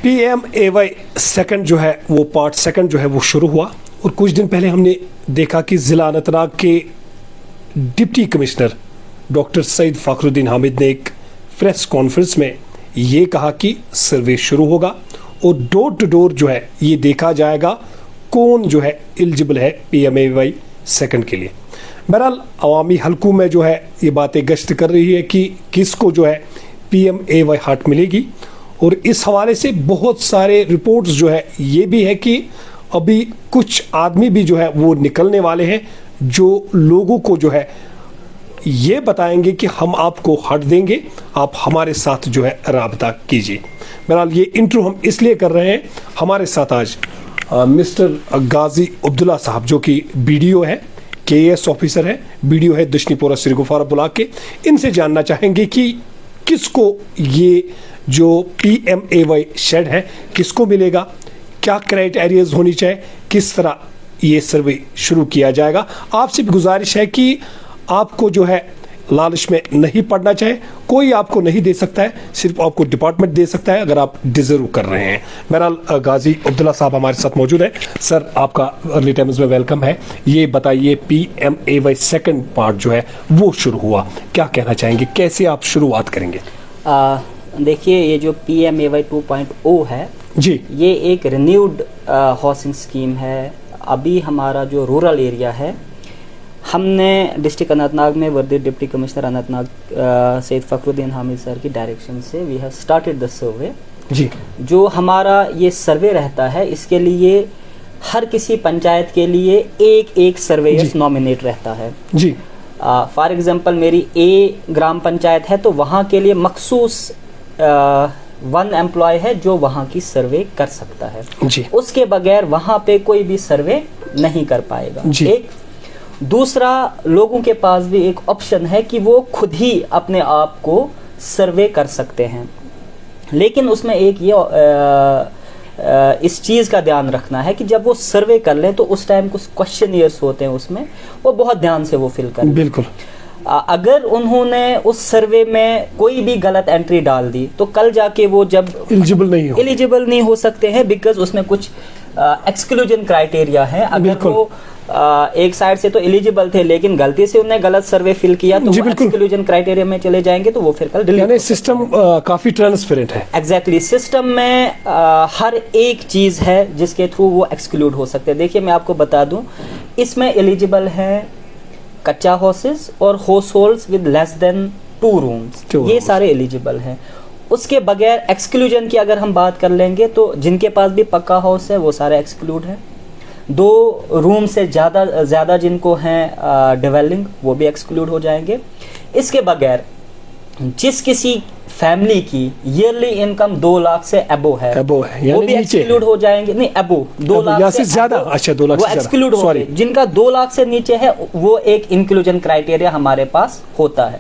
PMAY second जो है वो पार्ट सेकंड जो है वो शुरू हुआ और कुछ दिन पहले हमने देखा कि ज़िला अनंतनाग के deputy commissioner doctor Saeed Fakhruddin Hamid ने एक प्रेस कॉन्फ्रेंस में ये कहा कि सर्वे शुरू होगा और डोर टू डोर जो है ये देखा जाएगा कौन जो है एलिजिबल है PMAY सेकंड के लिए। बहरहाल अवामी हलकों में जो है ये बातें गश्त कर रही है कि किसको जो है PMAY हार्ट मिलेगी और इस हवाले से बहुत सारे रिपोर्ट्स जो है ये भी है कि अभी कुछ आदमी भी जो है वो निकलने वाले हैं जो लोगों को जो है ये बताएंगे कि हम आपको हार्ट देंगे, आप हमारे साथ जो है राबता कीजिए। बहरहाल ये इंट्रो हम इसलिए कर रहे हैं, हमारे साथ आज मिस्टर गाजी अब्दुल्ला साहब जो कि BDO है, KAS ऑफिसर है, BDO है दशनीपोरा श्रीगुफारा ब्लॉक के। इनसे जानना चाहेंगे कि किसको ये जो PMAY शेड है किसको मिलेगा, क्या क्राइटेरियाज होनी चाहिए, किस तरह ये सर्वे शुरू किया जाएगा। आपसे भी गुजारिश है कि आपको जो है लालच में नहीं पड़ना चाहिए, कोई आपको नहीं दे सकता है, सिर्फ आपको डिपार्टमेंट दे सकता है अगर आप डिजर्व कर रहे हैं। बहरहाल गाजी अब्दुल्ला साहब हमारे साथ मौजूद है। सर आपका अर्ली टाइम्स में वेलकम है। ये बताइए PMAY सेकंड पार्ट जो है वो शुरू हुआ, क्या कहना चाहेंगे, कैसे आप शुरुआत करेंगे? देखिए ये जो PMAY 2.0 है जी, ये एक रिन्यूड हाउसिंग स्कीम है। अभी हमारा जो रूरल एरिया है, हमने डिस्ट्रिक्ट अनंतनाग में वर्दी deputy commissioner Anantnag Sayeed Fakhruddin Hamid sir की डायरेक्शन से we have started the survey. जी, जो हमारा ये सर्वे रहता है इसके लिए हर किसी पंचायत के लिए एक सर्वेयर नॉमिनेट रहता है। जी, फॉर एग्जांपल मेरी A ग्राम पंचायत है तो वहाँ के लिए मखसूस 1 एम्प्लॉय है जो वहाँ की सर्वे कर सकता है। जी, उसके बगैर वहाँ पे कोई भी सर्वे नहीं कर पाएगा। जी, एक दूसरा, लोगों के पास भी एक ऑप्शन है कि वो खुद ही अपने आप को सर्वे कर सकते हैं, लेकिन उसमें एक ये इस चीज़ का ध्यान रखना है कि जब वो सर्वे कर लें तो उस टाइम कुछ क्वेश्चनियर्स होते हैं उसमें, वो बहुत ध्यान से वो फिल करें। बिल्कुल, अगर उन्होंने उस सर्वे में कोई भी गलत एंट्री डाल दी तो कल जाके वो जब एलिजिबल नहीं हो सकते हैं, बिकॉज उसमें कुछ एक्सक्लूजन क्राइटेरिया है। अगर वो एक साइड से तो एलिजिबल थे लेकिन गलती से उन्हें गलत सर्वे फिल किया तो वो एक्सक्लूजन क्राइटेरिया में चले जाएंगे, तो वो फिर कल डिलीट। यानी सिस्टम काफी ट्रांसपेरेंट है। एग्जैक्टली, सिस्टम में हर एक चीज है जिसके थ्रू वो एक्सक्लूड हो सकते हैं। देखिए मैं आपको बता दूं, इसमें एलिजिबल है कच्चा हाउसेस और house holds with less than 2 rooms, ये सारे एलिजिबल हैं। उसके बगैर एक्सक्लूजन की अगर हम बात कर लेंगे तो जिनके पास भी पक्का हाउस है वो सारे एक्सक्लूड है। 2 रूम से ज़्यादा जिनको हैं डिवेलिंग, वो भी एक्सक्लूड हो जाएंगे। इसके बगैर जिस किसी फैमिली की ईयरली इनकम 2 लाख से अबो है वो भी एक्सक्लूड हो जाएंगे। नहीं, अबो 2 लाख से ज्यादा, अच्छा 2 लाख वो एक्सक्लूड हो गए। जिनका 2 लाख से नीचे है वो एक इंक्लूजन क्राइटेरिया हमारे पास होता है।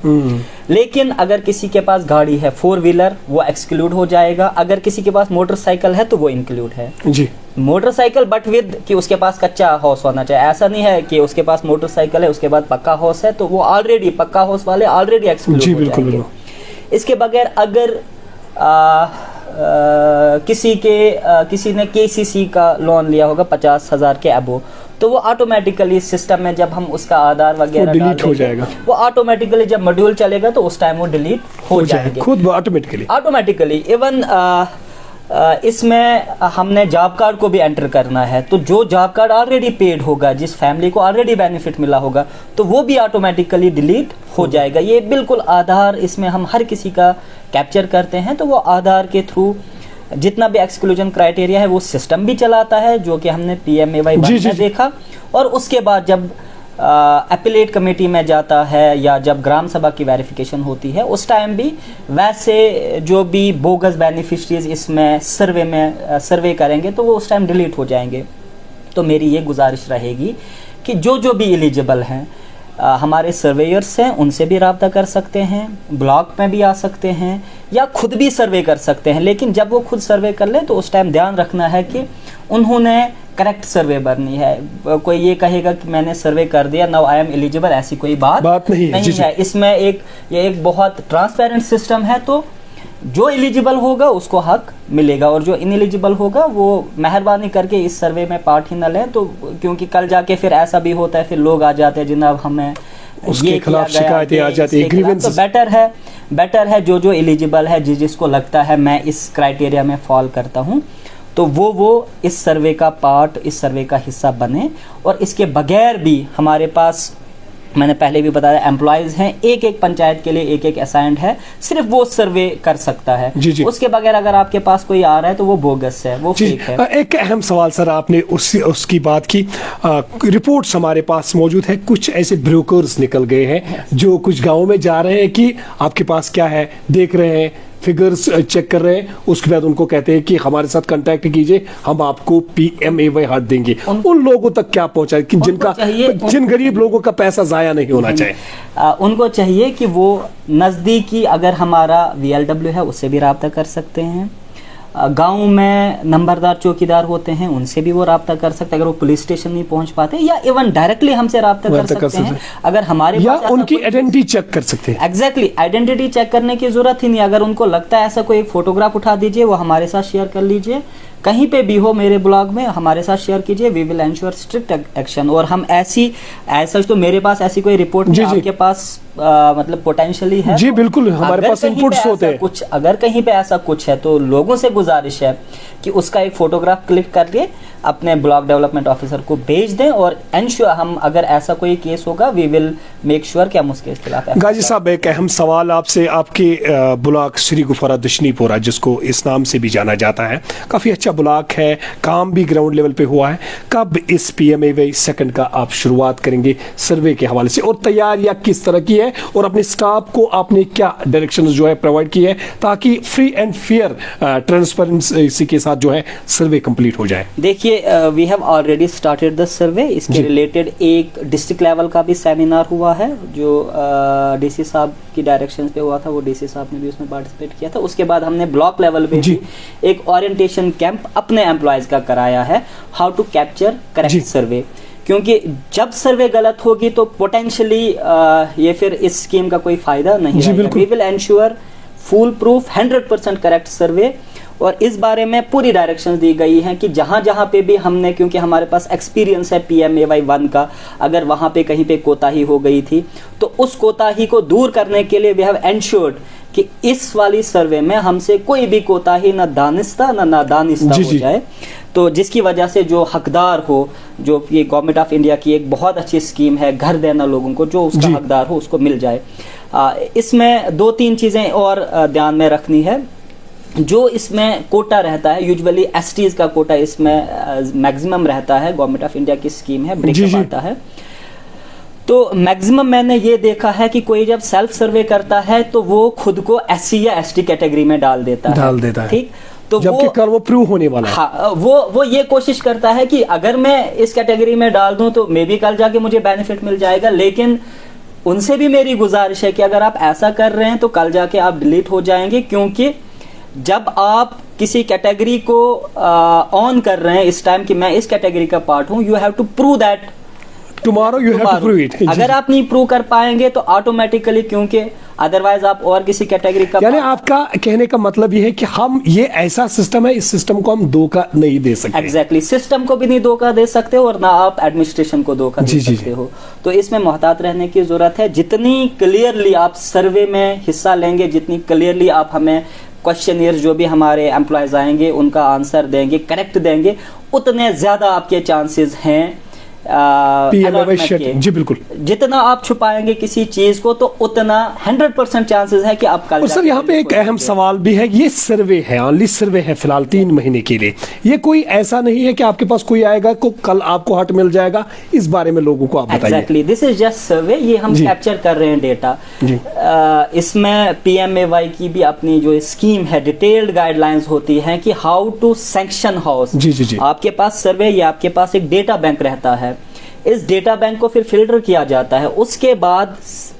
लेकिन अगर किसी के पास गाड़ी है 4 व्हीलर वो एक्सक्लूड हो जाएगा। अगर किसी के पास मोटरसाइकिल है तो वो इंक्लूड है। जी, मोटरसाइकिल बट विद कि उसके पास कच्चा हाउस होना चाहिए। ऐसा नहीं है कि उसके पास मोटरसाइकिल है उसके बाद पक्का हाउस है तो वो ऑलरेडी पक्का हाउस वाले ऑलरेडी एक्सक्लूड हो जाएंगे। इसके बगैर अगर किसी ने KCC का लोन लिया होगा 50,000 के अबो, तो वो ऑटोमेटिकली सिस्टम में जब हम उसका आधार वगैरह डिलीट हो जाएगा, वो ऑटोमेटिकली जब मॉड्यूल चलेगा तो उस टाइम वो डिलीट हो जाएंगे खुद ऑटोमेटिकली। इवन इसमें हमने जॉब कार्ड को भी एंटर करना है, तो जो जॉब कार्ड ऑलरेडी पेड होगा, जिस फैमिली को ऑलरेडी बेनिफिट मिला होगा, तो वो भी ऑटोमेटिकली डिलीट हो जाएगा। ये बिल्कुल आधार, इसमें हम हर किसी का कैप्चर करते हैं, तो वो आधार के थ्रू जितना भी एक्सक्लूजन क्राइटेरिया है वो सिस्टम भी चलाता है, जो कि हमने PMAY में देखा। और उसके बाद जब अपीलेट कमेटी में जाता है या जब ग्राम सभा की वेरिफिकेशन होती है उस टाइम भी वैसे जो भी बोगस बेनिफिशरीज इसमें सर्वे करेंगे तो वो उस टाइम डिलीट हो जाएंगे। तो मेरी ये गुजारिश रहेगी कि जो भी एलिजिबल हैं हमारे सर्वेयर्स हैं, उनसे भी रब्ता कर सकते हैं, ब्लॉक में भी आ सकते हैं या खुद भी सर्वे कर सकते हैं। लेकिन जब वो खुद सर्वे कर ले तो उस टाइम ध्यान रखना है कि उन्होंने करेक्ट सर्वे भरनी है। कोई ये कहेगा कि मैंने सर्वे कर दिया नाउ आई एम एलिजिबल, ऐसी कोई बात नहीं है। इसमें ये एक बहुत ट्रांसपेरेंट सिस्टम है। तो जो एलिजिबल होगा उसको हक मिलेगा, और जो इनएलिजिबल होगा वो मेहरबानी करके इस सर्वे में पार्ट ही न लें। तो क्योंकि कल जाके फिर ऐसा भी होता है, फिर लोग आ जाते हैं जनाब हमें उसके खिलाफ शिकायतें आ जाती है, तो बेटर है जो एलिजिबल है, जिसको लगता है मैं इस क्राइटेरिया में फॉल करता हूँ, तो वो इस सर्वे का पार्ट, इस सर्वे का हिस्सा बने। और इसके बगैर भी हमारे पास, मैंने पहले भी बताया, एम्प्लॉयज हैं, एक एक पंचायत के लिए एक एक असाइंड है, सिर्फ वो सर्वे कर सकता है। जी। उसके बगैर अगर आपके पास कोई आ रहा है तो वो बोगस है, वो फेक है। एक अहम सवाल सर, आपने उसकी बात की, रिपोर्ट्स हमारे पास मौजूद है, कुछ ऐसे ब्रोकर्स निकल गए हैं जो कुछ गाँव में जा रहे हैं कि आपके पास क्या है, देख रहे हैं, फिगर्स चेक कर रहे हैं, उसके बाद उनको कहते हैं कि हमारे साथ कांटेक्ट कीजिए, हम आपको PMAY हाथ देंगे। उन लोगों तक क्या पहुंचा कि जिन गरीब लोगों का पैसा जाया नहीं होना चाहिए? उनको चाहिए कि वो नज़दीकी, अगर हमारा VLW है उससे भी रब्ता कर सकते हैं, गांव में नंबरदार चौकीदार होते हैं उनसे भी वो रब्ता कर सकते हैं, अगर वो पुलिस स्टेशन नहीं पहुंच पाते, या इवन डायरेक्टली हमसे रब्ता कर सकते हैं। अगर हमारे या उनकी आइडेंटिटी चेक कर सकते हैं। एग्जैक्टली, आइडेंटिटी चेक करने की जरूरत ही नहीं। अगर उनको लगता है ऐसा कोई, एक फोटोग्राफ उठा दीजिए, वो हमारे साथ शेयर कर लीजिए, कहीं पे भी हो मेरे ब्लॉग में हमारे साथ शेयर कीजिए, we will ensure strict action. और हम ऐसा तो मेरे पास ऐसी कोई रिपोर्ट नहीं, आपके पास मतलब पोटेंशियली है जी, बिल्कुल हमारे पास इनपुट्स होते हैं कुछ, अगर कहीं पे ऐसा कुछ है तो लोगों से गुजारिश है कि उसका एक फोटोग्राफ क्लिक करके अपने ब्लॉक डेवलपमेंट ऑफिसर को भेज दें, और एंश्योर हम, अगर ऐसा कोई केस होगा, वी विल मेक श्योर कि हम उसके खिलाफ। गाजी साहब, एक अहम सवाल आपसे, आपके ब्लॉक श्री गुफरा दशनीपुरा, जिसको इस नाम से भी जाना जाता है, काफी अच्छा ब्लॉक है, काम भी ग्राउंड लेवल पे हुआ है, कब इस PMAY सेकंड का आप शुरुआत करेंगे सर्वे के हवाले से, और तैयारियां किस तरह की है, और अपने स्टाफ को आपने क्या डायरेक्शन जो है प्रोवाइड की है ताकि फ्री एंड फेयर ट्रांसपेरेंसी के साथ जो है सर्वे कंप्लीट हो जाए? देखिए, we have already started the survey. इसके रिलेटेड एक डिस्ट्रिक्ट लेवल का भी सेमिनार हुआ है जो DC साहब की डायरेक्शन पे हुआ था, वो DC साहब ने भी उसमें पार्टिसिपेट किया था। उसके बाद हमने ब्लॉक लेवल पे भी एक ओरिएंटेशन कैंप अपने एम्प्लॉयज का कराया है, हाउ टू कैप्चर करेक्ट सर्वे। क्योंकि जब सर्वे गलत होगी तो पोटेंशियली ये फिर इस स्कीम का कोई फायदा नहीं है। We will ensure full proof 100% correct survey, और इस बारे में पूरी डायरेक्शन दी गई हैं कि जहां जहां पे भी हमने, क्योंकि हमारे पास एक्सपीरियंस है PMAY 1 का, अगर वहां पे कहीं पे कोताही हो गई थी तो उस कोताही को दूर करने के लिए वी हैव एंश्योर्ड कि इस वाली सर्वे में हमसे कोई भी कोताही न दानिस्ता न नादानिस्ता हो जाए, तो जिसकी वजह से जो हकदार हो, जो ये गवर्नमेंट ऑफ इंडिया की एक बहुत अच्छी स्कीम है, घर देना लोगों को, जो उसका हकदार हो उसको मिल जाए। इसमें 2-3 चीजें और ध्यान में रखनी है। जो इसमें कोटा रहता है, यूजुअली STs का कोटा इसमें मैक्सिमम रहता है, गवर्नमेंट ऑफ इंडिया की स्कीम है, ब्रेकअप आता है, तो मैक्सिमम मैंने ये देखा है कि कोई जब सेल्फ सर्वे करता है तो वो खुद को SC या ST कैटेगरी में डाल देता है। ठीक, तो जबकि कल वो प्रूव होने वाला है। हाँ, वो ये कोशिश करता है कि अगर मैं इस कैटेगरी में डाल दूं तो मे बी कल जाके मुझे बेनिफिट मिल जाएगा। लेकिन उनसे भी मेरी गुजारिश है कि अगर आप ऐसा कर रहे हैं तो कल जाके आप डिलीट हो जाएंगे, क्योंकि जब आप किसी कैटेगरी को ऑन कर रहे हैं इस टाइम कि मैं इस कैटेगरी का पार्ट हूं, you have to prove that tomorrow, you have to prove it. अगर आप नहीं प्रूव कर पाएंगे तो ऑटोमेटिकली, क्योंकि अदरवाइज आप और किसी कैटेगरी का, यानी आपका कहने का मतलब ये है कि हम, ये ऐसा सिस्टम है, इस सिस्टम को हम धोखा नहीं दे सकते। एग्जैक्टली, सिस्टम को भी नहीं धोखा दे सकते और ना आप एडमिनिस्ट्रेशन को धोखा दे सकते हो। तो इसमें मोहतात रहने की जरूरत है। जितनी क्लियरली आप सर्वे में हिस्सा लेंगे, जितनी क्लियरली आप हमें क्वेश्चनियर्स जो भी हमारे एम्प्लॉयज आएंगे उनका आंसर देंगे, करेक्ट देंगे, उतने ज्यादा आपके चांसेस हैं जी बिल्कुल। जितना आप छुपाएंगे किसी चीज को तो उतना 100% चांसेस है कि आप कल। और सर यहाँ पे एक अहम सवाल भी है, ये सर्वे है, ओनली सर्वे है फिलहाल 3 महीने के लिए, ये कोई ऐसा नहीं है कि आपके पास कोई आएगा को कल आपको हट मिल जाएगा, इस बारे में लोगों को आप बताइए। एग्जैक्टली, दिस इज जस्ट सर्वे, ये हम कैप्चर कर रहे हैं डेटा। इसमें PMAY की भी अपनी जो स्कीम है, डिटेल्ड गाइडलाइंस होती है कि हाउ टू सैंक्शन हाउस। आपके पास सर्वे या आपके पास एक डेटा बैंक रहता है, इस डेटा बैंक को फिर फिल्टर किया जाता है, उसके बाद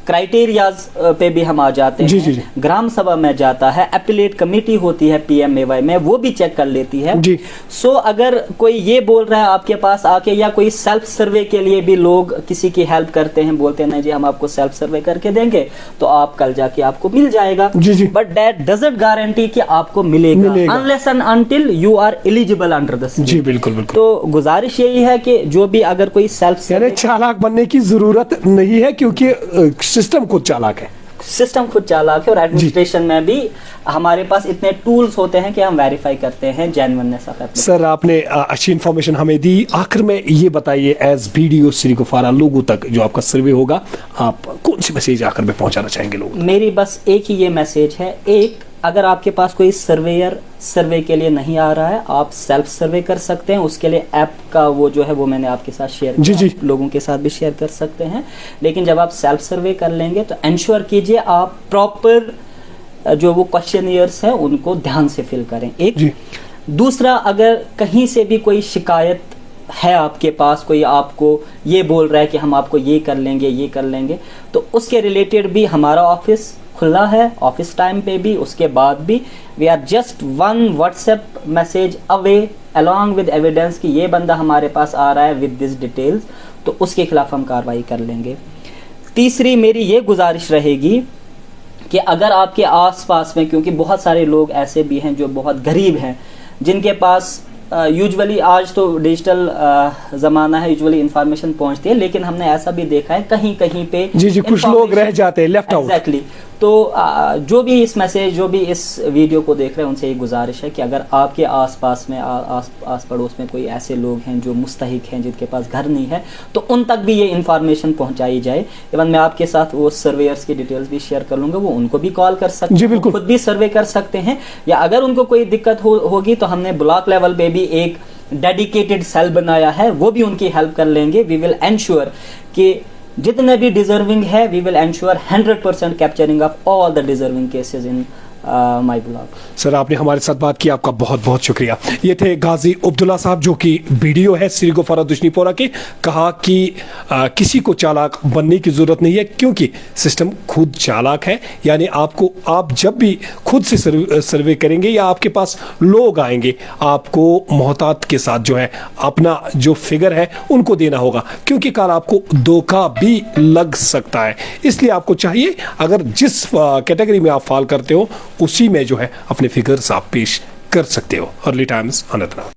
क्राइटेरियाज पे भी हम आ जाते जी, हैं। जी, जी। ग्राम सभा में जाता है, एपिलेट कमेटी होती है PMAY में, वो भी चेक कर लेती है। जी। सो अगर कोई ये बोल रहा है आपके पास आके, या कोई सेल्फ सर्वे के लिए भी लोग किसी की हेल्प करते हैं, बोलते हैं नहीं जी हम आपको सेल्फ सर्वे करके देंगे, तो आप कल जाके आपको मिल जाएगा। जी, जी। बट दैट डजंट गारंटी कि आपको मिलेगा unless and until you are eligible under the scheme. जी बिल्कुल बिल्कुल। तो गुजारिश यही है कि जो भी अगर कोई सेल्फ यानी चालाक बनने की जरूरत नहीं है, क्योंकि सिस्टम खुद चालाक है। सिस्टम खुद चालाक है, और एडमिनिस्ट्रेशन में भी हमारे पास इतने टूल्स होते हैं कि हम वेरीफाई करते हैं जेन्युइननेस ऑफ एप्लीकेशन। सर आपने अच्छी इन्फॉर्मेशन हमें दी। आखिर में ये बताइए, एज BDO श्री गुफारा लोगों तक जो आपका सर्वे होगा, आप कौन सी मैसेज आखिर में पहुंचाना चाहेंगे लोगों तक? मेरी बस एक ही ये मैसेज है, एक, अगर आपके पास कोई सर्वेयर सर्वे के लिए नहीं आ रहा है, आप सेल्फ सर्वे कर सकते हैं। उसके लिए ऐप का वो जो है वो मैंने आपके साथ शेयर किया, जी, जी। लोगों के साथ भी शेयर कर सकते हैं। लेकिन जब आप सेल्फ सर्वे कर लेंगे तो इंश्योर कीजिए आप प्रॉपर जो वो क्वेश्चनियर्स हैं उनको ध्यान से फिल करें, एक। जी। दूसरा, अगर कहीं से भी कोई शिकायत है आपके पास, कोई आपको ये बोल रहा है कि हम आपको ये कर लेंगे, ये कर लेंगे, तो उसके रिलेटेड भी हमारा ऑफिस खुला है, ऑफिस टाइम पे भी, उसके बाद भी। We are just 1 WhatsApp message away along with evidence कि ये बंदा हमारे पास आ रहा है विद दिस डिटेल्स, तो उसके खिलाफ हम कार्रवाई कर लेंगे। तीसरी मेरी ये गुजारिश रहेगी कि अगर आपके आसपास में, क्योंकि बहुत सारे लोग ऐसे भी हैं जो बहुत गरीब हैं, जिनके पास यूजुअली आज तो डिजिटल ज़माना है, यूजुअली इंफॉर्मेशन पहुंचती है, लेकिन हमने ऐसा भी देखा है कहीं कहीं पे जी जी कुछ लोग रह जाते हैं, लेफ्ट आउट। एग्जैक्टली। तो जो भी इस मैसेज, जो भी इस वीडियो को देख रहे हैं, उनसे ये गुजारिश है कि अगर आपके आसपास में आस पड़ोस में कोई ऐसे लोग हैं जो मुस्तहिक हैं, जिनके पास घर नहीं है, तो उन तक भी ये इन्फॉर्मेशन पहुंचाई जाए। इवन मैं आपके साथ वो सर्वेयर्स की डिटेल्स भी शेयर कर लूंगा, वो उनको भी कॉल कर सकते जी, हैं, बिल्कुल। खुद भी सर्वे कर सकते हैं, या अगर उनको कोई दिक्कत होगी तो हमने ब्लॉक लेवल पे भी एक डेडिकेटेड सेल बनाया है, वो भी उनकी हेल्प कर लेंगे। वी विल एंश्योर कि जितने भी डिजर्विंग है, we will ensure 100% capturing of all the deserving cases in my blog. Sir आपने हमारे साथ बात की, आपका बहुत बहुत शुक्रिया। ये थे गाजी अब्दुल्ला साहब, जो कि BDO है श्री गुफारा दुशनीपोरा के। कहा कि किसी को चालाक बनने की जरूरत नहीं है, क्योंकि सिस्टम खुद चालाक है। यानी आप जब भी खुद से सर्वे करेंगे या आपके पास लोग आएंगे, आपको मोहतात के साथ जो है अपना जो फिगर है उनको देना होगा, क्योंकि कल आपको धोखा भी लग सकता है। इसलिए आपको चाहिए, अगर जिस कैटेगरी में आप फॉल करते हो उसी में जो है अपने फिगर्स आप पेश कर सकते हो। Early times Anantnag.